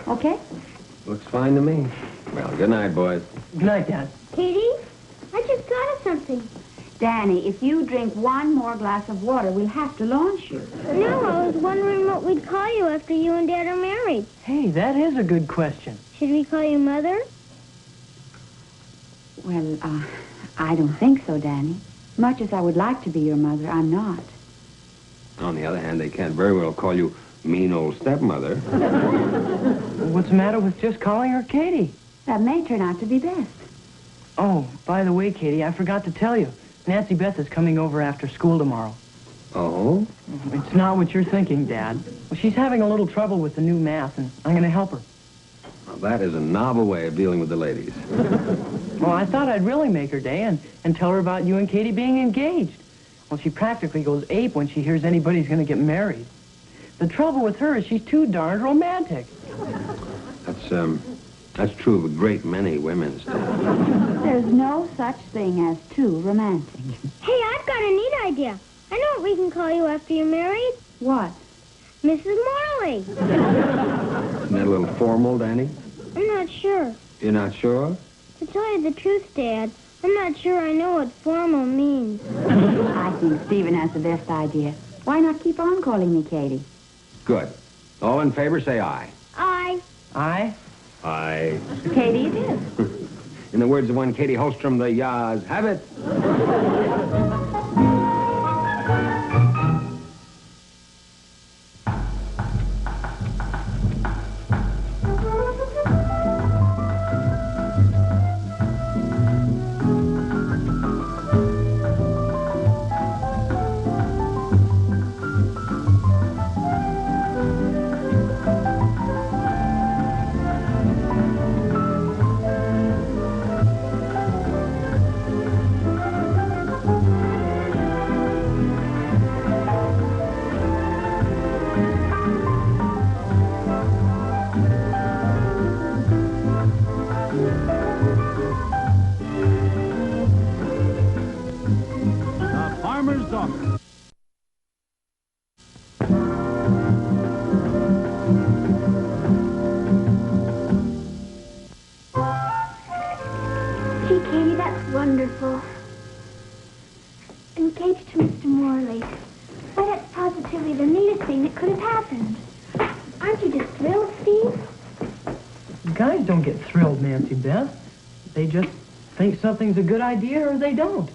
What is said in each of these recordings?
Okay? Looks fine to me. Well, good night, boys. Good night, Dad. Katie, I just thought of something. Danny, if you drink one more glass of water, we'll have to launch you. No, I was wondering what we'd call you after you and Dad are married. Hey, that is a good question. Should we call you Mother? Well, I don't think so, Danny. Much as I would like to be your mother, I'm not. On the other hand, they can't very well call you mean old stepmother. What's the matter with just calling her Katie? That may turn out to be best. Oh, by the way, Katie, I forgot to tell you. Nancy Beth is coming over after school tomorrow. Oh? It's not what you're thinking, Dad. Well, she's having a little trouble with the new math, and I'm going to help her. Well, that is a novel way of dealing with the ladies. Well, I thought I'd really make her day and tell her about you and Katie being engaged. Well, she practically goes ape when she hears anybody's going to get married. The trouble with her is she's too darned romantic. That's true of a great many women, Stan. There's no such thing as too romantic. Hey, I've got a neat idea. I know what we can call you after you're married. What? Mrs. Morley. Isn't that a little formal, Danny? I'm not sure. You're not sure? To tell you the truth, Dad, I'm not sure I know what formal means. I think Stephen has the best idea. Why not keep on calling me Katie? Good. All in favor, say aye. Aye. Aye? Aye. Katie it is. In the words of one Katie Holstrom, the yas have it. Gee, Katie, that's wonderful. Engaged to Mr. Morley. Why, that's positively the neatest thing that could have happened. Aren't you just thrilled, Steve? Guys don't get thrilled, Nancy Beth. They just think something's a good idea or they don't.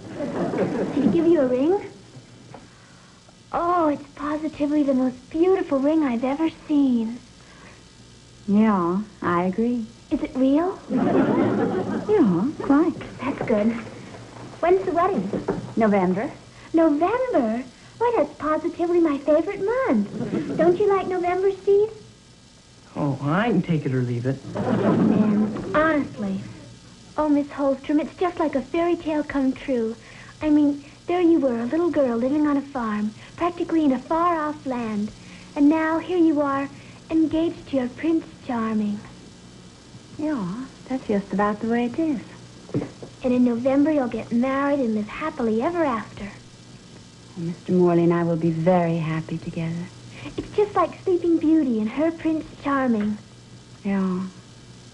Did he give you a ring? Oh, it's positively the most beautiful ring I've ever seen. Yeah, I agree. Is it real? Yeah, quite. That's good. When's the wedding? November. November? Why, that's positively my favorite month. Don't you like November, Steve? Oh, I can take it or leave it. Man, honestly. Oh, Miss Holstrom, it's just like a fairy tale come true. I mean, there you were, a little girl living on a farm, practically in a far-off land. And now, here you are, engaged to your Prince Charming. Yeah, that's just about the way it is. And in November, you'll get married and live happily ever after. Well, Mr. Morley and I will be very happy together. It's just like Sleeping Beauty and her Prince Charming. Yeah,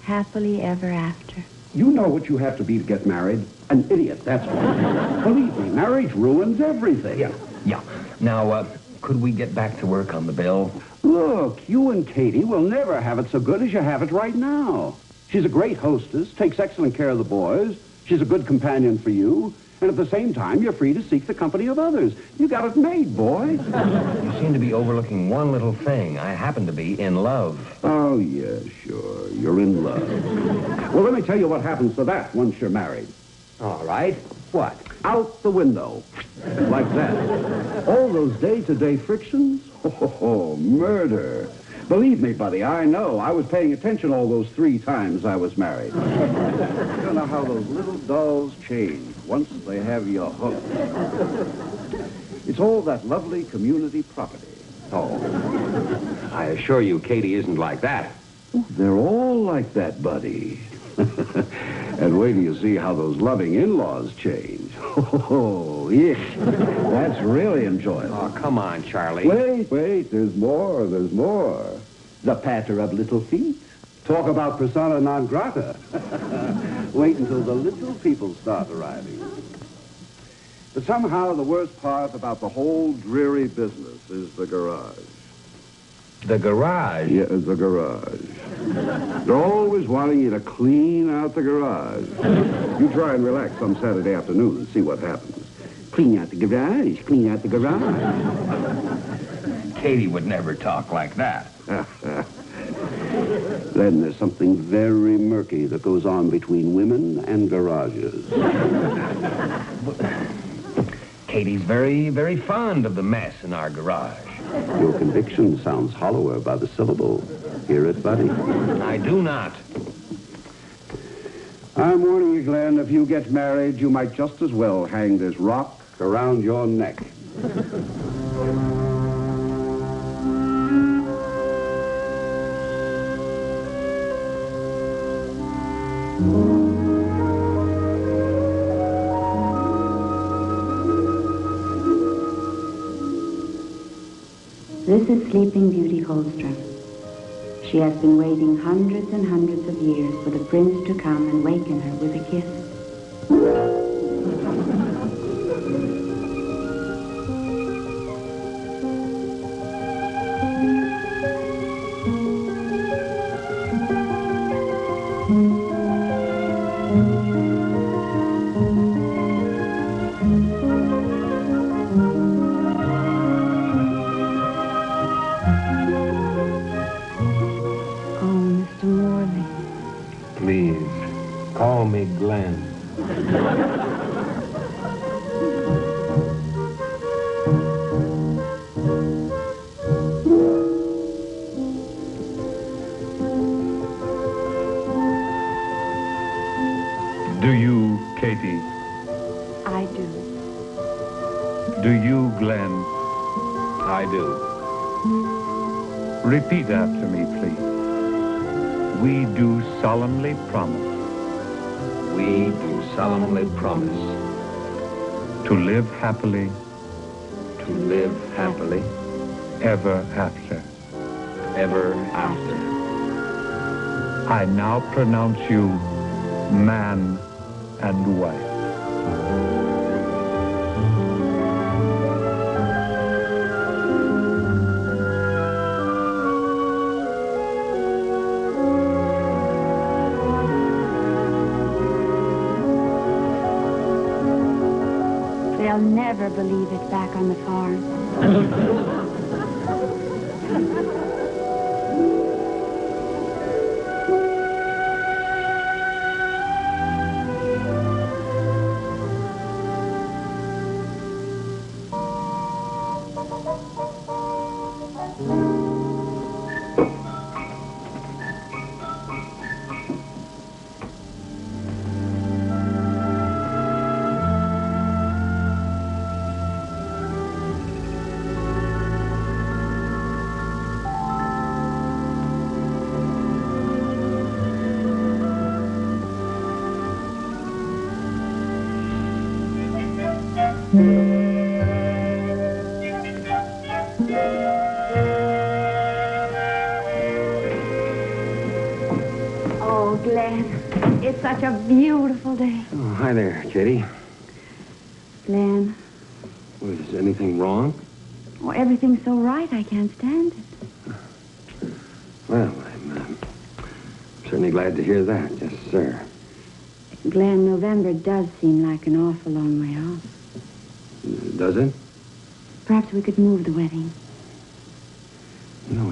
happily ever after. You know what you have to be to get married? An idiot, that's all. Believe me, marriage ruins everything. Yeah. Now, could we get back to work on the bill? Look, you and Katie will never have it so good as you have it right now. She's a great hostess, takes excellent care of the boys. She's a good companion for you. And at the same time, you're free to seek the company of others. You got it made, boy. You seem to be overlooking one little thing. I happen to be in love. Oh, yeah, sure. You're in love. Well, let me tell you what happens to that once you're married. All right. What? Out the window. Like that. All those day-to-day frictions? Oh, murder. Believe me, buddy, I know. I was paying attention all those 3 times I was married. You don't know how those little dolls change once they have you hooked. It's all that lovely community property. Oh. I assure you, Katie isn't like that. They're all like that, buddy. And wait till you see how those loving in-laws change. Oh, yeah. That's really enjoyable. Oh, come on, Charlie. Wait, there's more. The patter of little feet, Talk about persona non grata. Wait until the little people start arriving. But somehow the worst part about the whole dreary business is the garage. The garage? Yeah, the garage. They're always wanting you to clean out the garage. You try and relax some Saturday afternoon and see what happens. Clean out the garage, clean out the garage. Katy would never talk like that. Then there's something very murky that goes on between women and garages. Katy's very, very fond of the mess in our garage. Your conviction sounds hollower by the syllable. Hear it, buddy? I do not. I'm warning you, Glenn, if you get married, you might just as well hang this rock around your neck. This is Sleeping Beauty Holstrom. She has been waiting hundreds and hundreds of years for the prince to come and waken her with a kiss. Please, call me Glen. Do you, Katy? I do. Do you, Glen? I do. Repeat after me, please. We do solemnly promise. We do solemnly promise. To live happily. To live happily. Ever after. Ever after. I now pronounce you man and wife. They'll never believe it back on the farm. Oh, Glen, it's such a beautiful day. Oh, hi there, Katy. Glen, Was anything wrong? oh, everything's so right, I can't stand it. Well, I'm certainly glad to hear that. Yes, sir. Glen, November does seem like an awful long way off. Does it? Perhaps we could move the wedding. You know,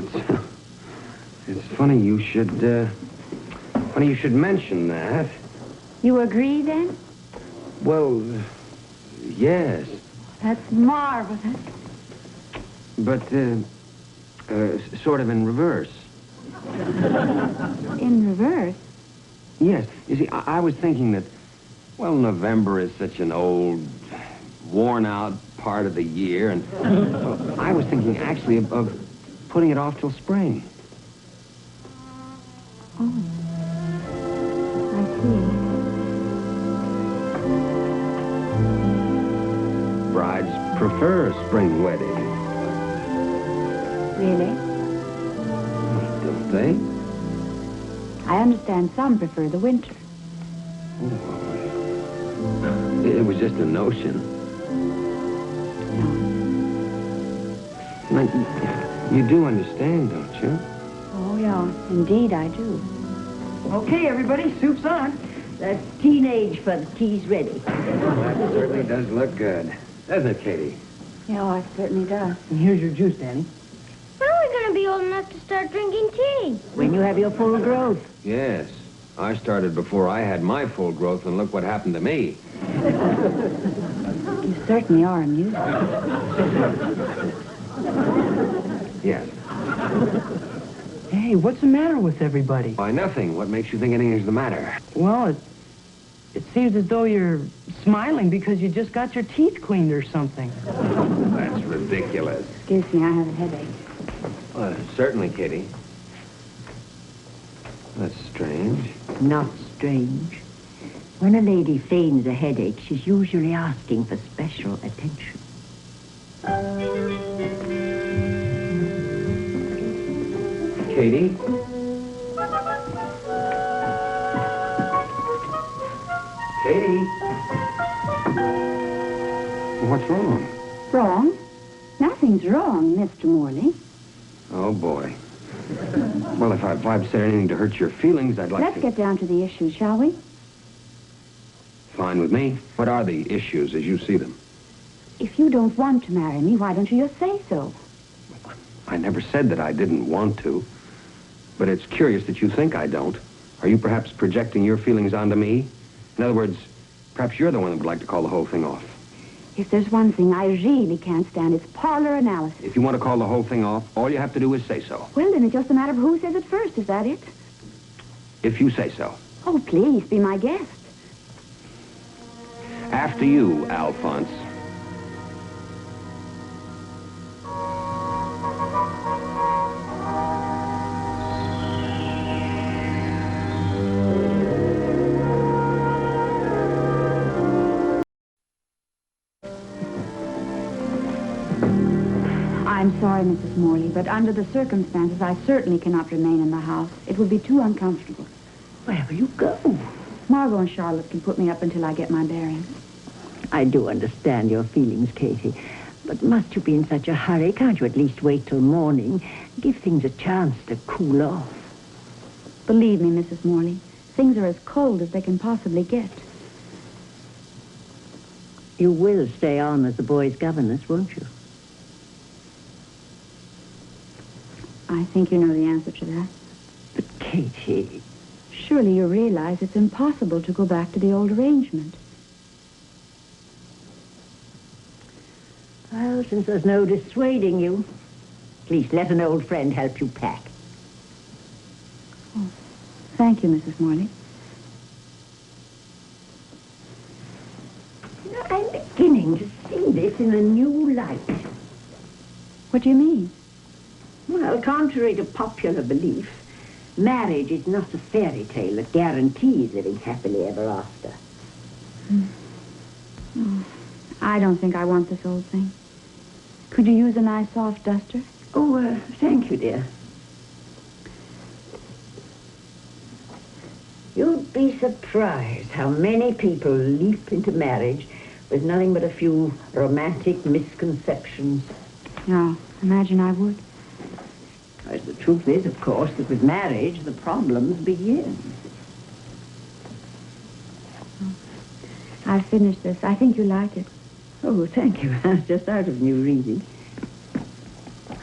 it's funny you should mention that. You agree, then? Well, yes. That's marvelous. But, sort of in reverse. In reverse? Yes. You see, I was thinking that, well, November is such an old, worn-out part of the year, and I was thinking, actually, of putting it off till spring. Oh. I see. Brides prefer spring weddings, Really? don't they? I understand some prefer the winter. It was just a notion. No. Now, you do understand, don't you? Oh, yeah. Indeed, I do. Okay, everybody, soup's on. That's teenage for the tea's ready. That certainly does look good. Doesn't it, Katy? Yeah, it certainly does. And here's your juice, Danny. When are we going to be old enough to start drinking tea? When you have your full growth. Yes. I started before I had my full growth, and look what happened to me. You certainly are amusing. Yes. Hey, what's the matter with everybody? Why, nothing. What makes you think anything's the matter? Well, it seems as though you're smiling because you just got your teeth cleaned or something. That's ridiculous. Excuse me, I have a headache. Certainly, Katy. That's strange. Not strange. When a lady feigns a headache, she's usually asking for special attention. Katy? Katy? What's wrong? Wrong? Nothing's wrong, Mr. Morley. Oh, boy. Well, if I've said anything to hurt your feelings, I'd like Let's to... get down to the issues, shall we? Fine with me. What are the issues as you see them? If you don't want to marry me, why don't you just say so? I never said that I didn't want to. But it's curious that you think I don't. Are you perhaps projecting your feelings onto me? In other words, perhaps you're the one that would like to call the whole thing off. If there's one thing I really can't stand, it's parlor analysis. If you want to call the whole thing off, all you have to do is say so. Well, then it's just a matter of who says it first. Is that it? If you say so. Oh, please, be my guest. After you, Alphonse. I'm sorry, Mrs. Morley, but under the circumstances, I certainly cannot remain in the house. It would be too uncomfortable. Where will you go? Margot and Charlotte can put me up until I get my bearings. I do understand your feelings, Katy. But must you be in such a hurry? Can't you at least wait till morning? Give things a chance to cool off. Believe me, Mrs. Morley, things are as cold as they can possibly get. You will stay on as the boys' governess, won't you? I think you know the answer to that. But, Katy... Surely you realize it's impossible to go back to the old arrangement. Well, since there's no dissuading you, at least let an old friend help you pack. Oh, thank you, Mrs. Morley. You know, I'm beginning to see this in a new light. What do you mean? Well, contrary to popular belief, marriage is not a fairy tale that guarantees living happily ever after. Oh, I don't think I want this old thing. Could you use a nice soft duster? Oh, thank you, dear. You'd be surprised how many people leap into marriage with nothing but a few romantic misconceptions. Yeah, imagine I would. As the truth is, of course, that with marriage, the problems begin. I've finished this. I think you like it. Oh, thank you. I was just out of new reading.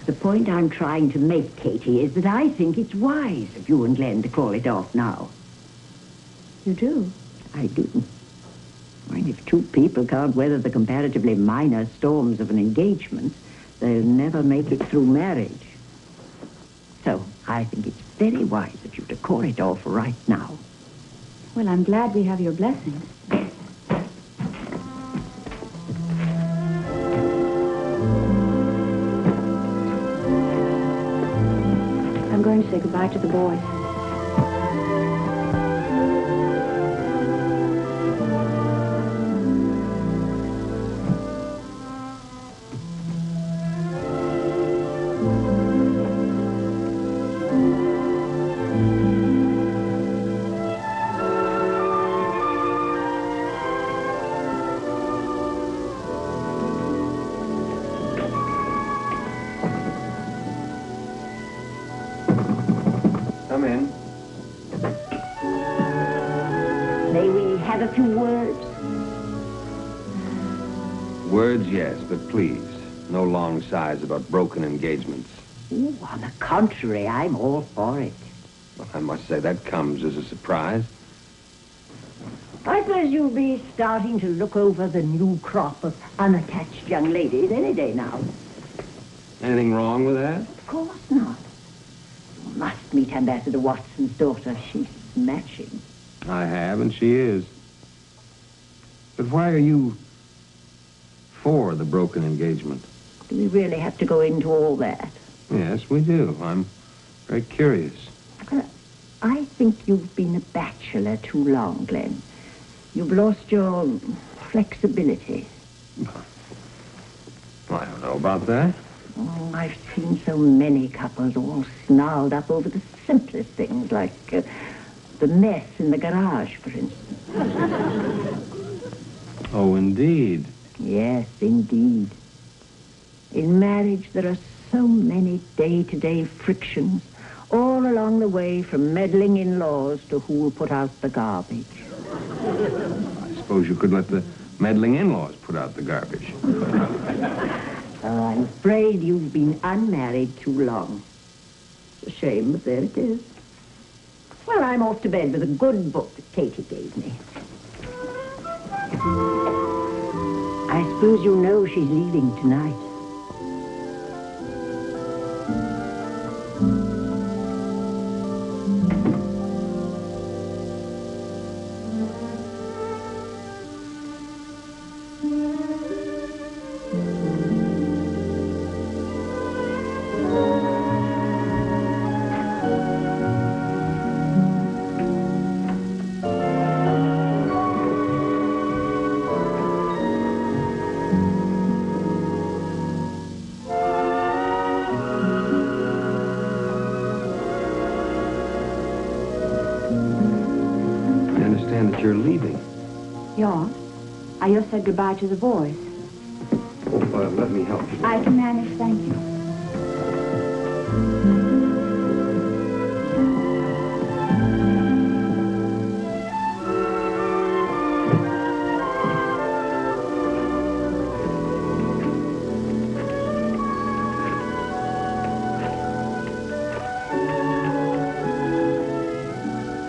The point I'm trying to make, Katy, is that I think it's wise of you and Glen to call it off now. You do? I do. I mean, if two people can't weather the comparatively minor storms of an engagement, they'll never make it through marriage. So, I think it's very wise of you to call it off right now. Well, I'm glad we have your blessings. I'm going to say goodbye to the boys. Come in. May we have a few words? Words, yes, but please, no long sighs about broken engagements. Ooh, on the contrary, I'm all for it. Well, I must say that comes as a surprise. I suppose you'll be starting to look over the new crop of unattached young ladies any day now. Anything wrong with that? Of course not. You must meet Ambassador Watson's daughter. She's smashing. I have, and she is. But why are you for the broken engagement? Do we really have to go into all that? Yes, we do. I'm very curious. I think you've been a bachelor too long, Glen. You've lost your flexibility. Well, I don't know about that. Oh, I've seen so many couples all snarled up over the simplest things, like the mess in the garage, for instance. Oh, indeed. Yes, indeed. In marriage, there are so many day-to-day frictions, all along the way from meddling in-laws to who will put out the garbage. I suppose you could let the meddling in-laws put out the garbage. I'm afraid you've been unmarried too long. It's a shame, but there it is. Well, I'm off to bed with a good book that Katy gave me. I suppose you know she's leaving tonight. You're leaving. Yeah. I just said goodbye to the boys. Oh, let me help you. I can manage, thank you.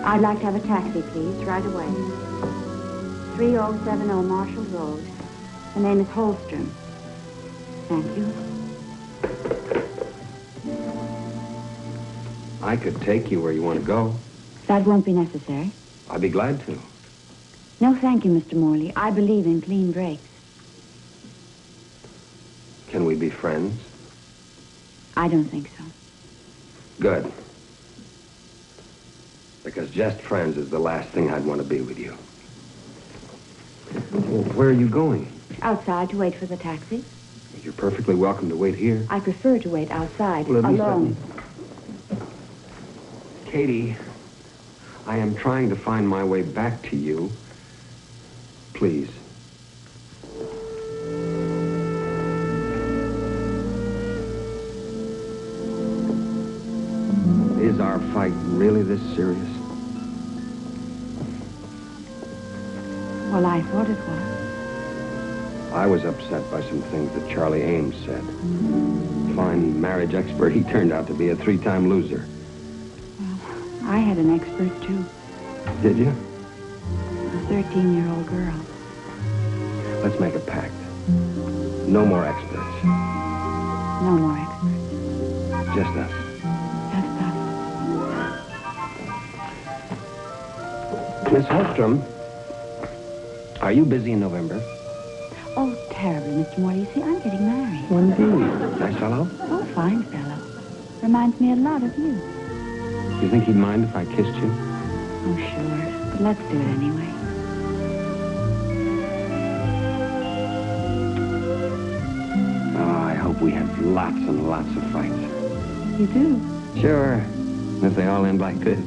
I'd like to have a taxi, please, right away. 3070 Marshall Road. The name is Holstrom. Thank you. I could take you where you want to go. That won't be necessary. I'd be glad to. No, thank you, Mr. Morley. I believe in clean breaks. Can we be friends? I don't think so. Good. Because just friends is the last thing I'd want to be with you. Well, where are you going? Outside to wait for the taxi. You're perfectly welcome to wait here. I prefer to wait outside, Well, at least alone. Katy, I am trying to find my way back to you. Please. Is our fight really this serious? Well, I thought it was. I was upset by some things that Charlie Ames said. Fine marriage expert, he turned out to be a 3-time loser. Well, I had an expert, too. Did you? A 13-year-old girl. Let's make a pact. No more experts. No more experts. Just us. Just us. Miss Holstrom, are you busy in November? Oh, terribly, Mr. Morley. You see, I'm getting married. Indeed. Nice fellow? Oh, fine fellow. Reminds me a lot of you. You think he'd mind if I kissed you? Oh, sure. But let's do it anyway. Oh, I hope we have lots and lots of fights. You do? Sure. If they all end like this.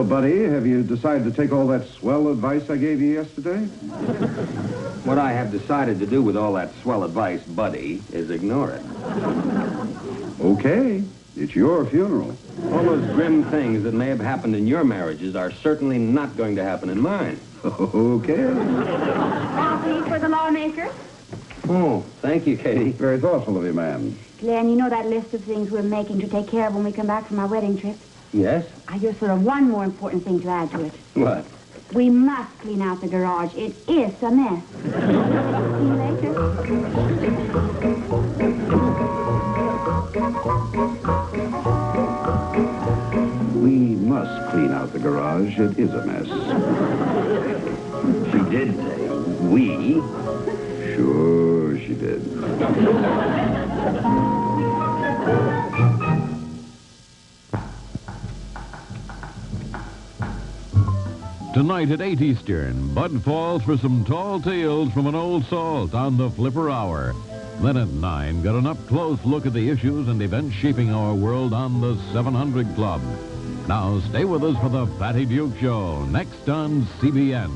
Buddy, have you decided to take all that swell advice I gave you yesterday? What I have decided to do with all that swell advice, Buddy, is ignore it. Okay. It's your funeral. All those grim things that may have happened in your marriages are certainly not going to happen in mine. Okay. Coffee for the lawmakers? Oh, thank you, Katie. Very thoughtful of you, ma'am. Glenn, you know that list of things we're making to take care of when we come back from our wedding trip? Yes? I just thought of one more important thing to add to it. What? We must clean out the garage. It is a mess. See you later. We must clean out the garage. It is a mess. She did say we. Sure she did. Tonight at 8 Eastern, Bud falls for some tall tales from an old salt on the Flipper Hour. Then at 9, get an up-close look at the issues and events shaping our world on the 700 Club. Now stay with us for the Fatty Duke Show, next on CBN.